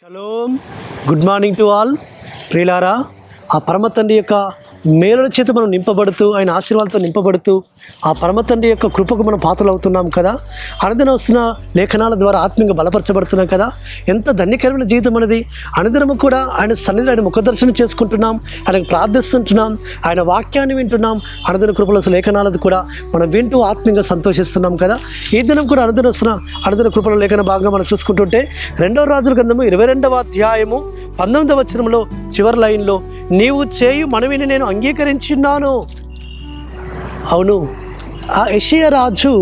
Shalom, good morning to all. ప్రియులారా, ఆ పరమ తండ్రి యొక్క మేలుల చేత మనం నింపబడుతూ, ఆయన ఆశీర్వాదాలతో నింపబడుతూ, ఆ పరమ తండ్రి యొక్క కృపకు మనం పాత్రలు అవుతున్నాం కదా. అనుదినం వస్తున్న లేఖనాల ద్వారా ఆత్మీయంగా బలపరచబడుతున్నాం కదా. ఎంత ధన్యకరమైన జీవితం అనేది. అనుదినము కూడా ఆయన సన్నిధిలో ఆయన ముఖదర్శనం చేసుకుంటున్నాం, ఆయనకు ప్రార్థిస్తుంటున్నాం, ఆయన వాక్యాన్ని వింటున్నాం. అనుదిన కృపల లేఖనాలను కూడా మనం వింటూ ఆత్మీయంగా సంతోషిస్తున్నాం కదా. ఈ దినం కూడా అనుదిన కృపల లేఖన భాగంగా మనం చూసుకుంటుంటే 2వ రాజుల గ్రంథము 22వ అధ్యాయము 19వ వచనంలో చివరి లైన్లో, నీవు చేయు మనవిని నేను అంగీకరించున్నాను. అవును, ఆ యెషయా రాజు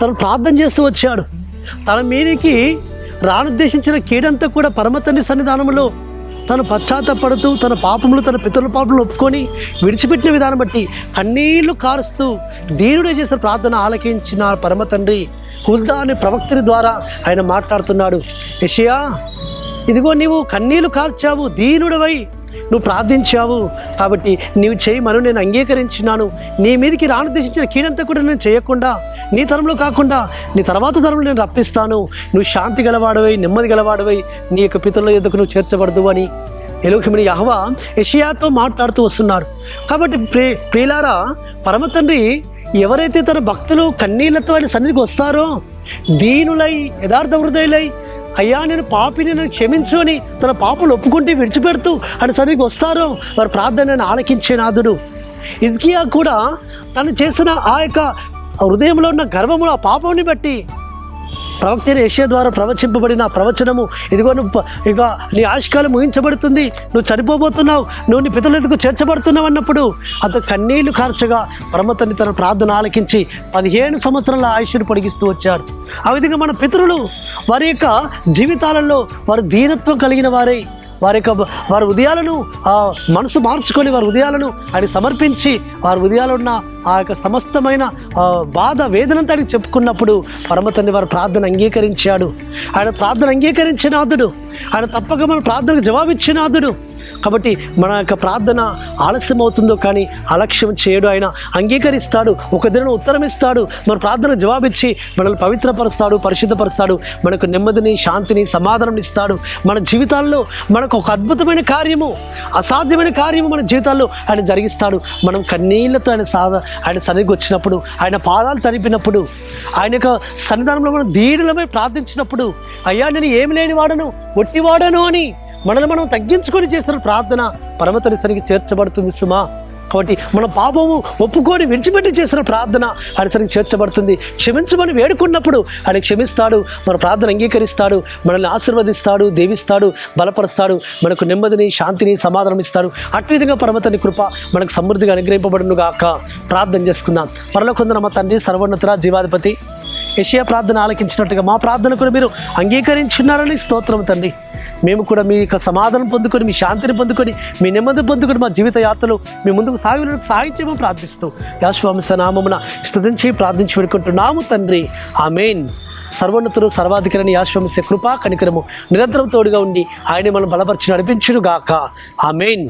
తను ప్రార్థన చేస్తూ వచ్చాడు. తన మీదికి రానుద్దేశించిన కీడంతా కూడా పరమ తండ్రి సన్నిధానంలో తను పశ్చాత్తపడుతూ, తన పాపములు, తన పితరుల పాపములు ఒప్పుకొని విడిచిపెట్టిన విధానం బట్టి కన్నీళ్లు కారుస్తూ దీనుడే చేసిన ప్రార్థన ఆలకించిన పరమ తండ్రి హుల్దా అనే ప్రవక్తుని ద్వారా ఆయన మాట్లాడుతున్నాడు. యెషయా, ఇదిగో నీవు కన్నీళ్లు కార్చావు, దీనుడవై నువ్వు ప్రార్థించావు, కాబట్టి నీవు చేయమను నేను అంగీకరించినాను. నీ మీదకి రానుద్దేశించిన కీడంతా కూడా నేను చేయకుండా, నీ తరంలో కాకుండా నీ తర్వాత తరంలో నేను రప్పిస్తాను. నువ్వు శాంతి గలవాడవై, నెమ్మది గలవాడవై నీ యొక్క పితరుల యొద్దకు నువ్వు చేర్చబడదు అని ఎలోహిముని యెహోవా యెషయాతో మాట్లాడుతూ వస్తున్నాడు. కాబట్టి ప్రియులారా, పరమ తండ్రి ఎవరైతే తన భక్తులు కన్నీళ్లతో ఆయన సన్నిధికి వస్తారో, దీనులై యథార్థ హృదయులై, అయ్యా నేను పాపిని, నన్ను క్షమించు అని తన పాపలు ఒప్పుకుంటే విడిచిపెడుతూ ఆయన సన్నిధికి వస్తారో వారి ప్రార్థనను ఆలకించే నాథుడు. హిజ్కియా కూడా తను చేసిన ఆ యొక్క హృదయంలో ఉన్న గర్వమును, ఆ పాపముని బట్టి ప్రవక్త యెషయా ద్వారా ప్రవచింపబడిన ప్రవచనము, ఇదిగో నువ్వు ఇక నీ ఆయుష్కాలం ముగించబడుతుంది, నువ్వు చనిపోబోతున్నావు, నువ్వు నీ పితరుల ఎదుగు చేర్చబడుతున్నావు అన్నప్పుడు అతను కన్నీళ్లు కార్చగా పరమ తండ్రి తన ప్రార్థన ఆలకించి 15 సంవత్సరాల ఆయుష్ను పొడిగిస్తూ వచ్చాడు. ఆ విధంగా మన పితరులు వారి యొక్క జీవితాలలో వారు దీనత్వం కలిగిన వారై వారి ఉదయాలను మనసు మార్చుకొని వారి ఉదయాలను ఆయన సమర్పించి వారి ఉదయాలు ఉన్న ఆ యొక్క సమస్తమైన బాధ వేదనంతా ఆయనకు చెప్పుకున్నప్పుడు పరమ తండ్రి వారి ప్రార్థన అంగీకరించాడు. ఆయన ప్రార్థన అంగీకరించిన నాథుడు, ఆయన తప్పక మన ప్రార్థనకు జవాబిచ్చిన నాథుడు. కాబట్టి మన యొక్క ప్రార్థన ఆలస్యం అవుతుందో కానీ అలక్ష్యం చేయడు. ఆయన అంగీకరిస్తాడు, ఒక దినం ఉత్తరం ఇస్తాడు, మన ప్రార్థనకు జవాబిచ్చి మనల్ని పవిత్రపరుస్తాడు, పరిశుద్ధపరుస్తాడు, మనకు నెమ్మదిని, శాంతిని, సమాధానం ఇస్తాడు. మన జీవితాల్లో మనకు ఒక అద్భుతమైన కార్యము, అసాధ్యమైన కార్యము మన జీవితాల్లో ఆయన జరిగిస్తాడు. మనం కన్నీళ్లతో ఆయన సన్నిధికి వచ్చినప్పుడు, ఆయన పాదాలు తడిపినప్పుడు, ఆయన యొక్క సన్నిధానంలో మనం దీనులమై ప్రార్థించినప్పుడు, అయ్యా నేను ఏమి లేని వాడను, ఒట్టివాడను అని మనల్ని మనం తగ్గించుకొని చేసిన ప్రార్థన పరమ తండ్రి సరికి చేర్చబడుతుంది సుమా. కాబట్టి మన పాపము ఒప్పుకొని విడిచిపెట్టి చేసిన ప్రార్థన ఆయన సరికి చేర్చబడుతుంది. క్షమించమని వేడుకున్నప్పుడు ఆయన క్షమిస్తాడు, మన ప్రార్థన అంగీకరిస్తాడు, మనల్ని ఆశీర్వదిస్తాడు, దీవిస్తాడు, బలపరుస్తాడు, మనకు నెమ్మదిని, శాంతిని, సమాధానం ఇస్తాడు. అటు విధంగా పరమ తండ్రి కృప మనకు సమృద్ధిగా అనుగ్రహింపబడును గాక. ప్రార్థన చేసుకుందాం. పరలోకమందున మా తండ్రి, సర్వోన్నతుడా, జీవాధిపతి, యెషయా ప్రార్థన ఆలకించినట్టుగా మా ప్రార్థన కూడా మీరు అంగీకరించున్నారని స్తోత్రం తండ్రి. మేము కూడా మీ యొక్క సమాధానం పొందుకొని, మీ శాంతిని పొందుకొని, మీ నెమ్మది పొందుకొని మా జీవిత యాత్రలు మీ ముందుకు సాగులకు సాగించమని ప్రార్థిస్తూ యేసువంశ నామమున స్తుతించి ప్రార్థించి పెట్టుకుంటున్నాము తండ్రి. ఆమేన్. సర్వోన్నతుడు, సర్వాధికారిని యేసువంశ కృపా కనికరము నిరంతరం తోడుగా ఉండి ఆయన మనం బలపరిచి నడిపించును గాక. ఆమేన్.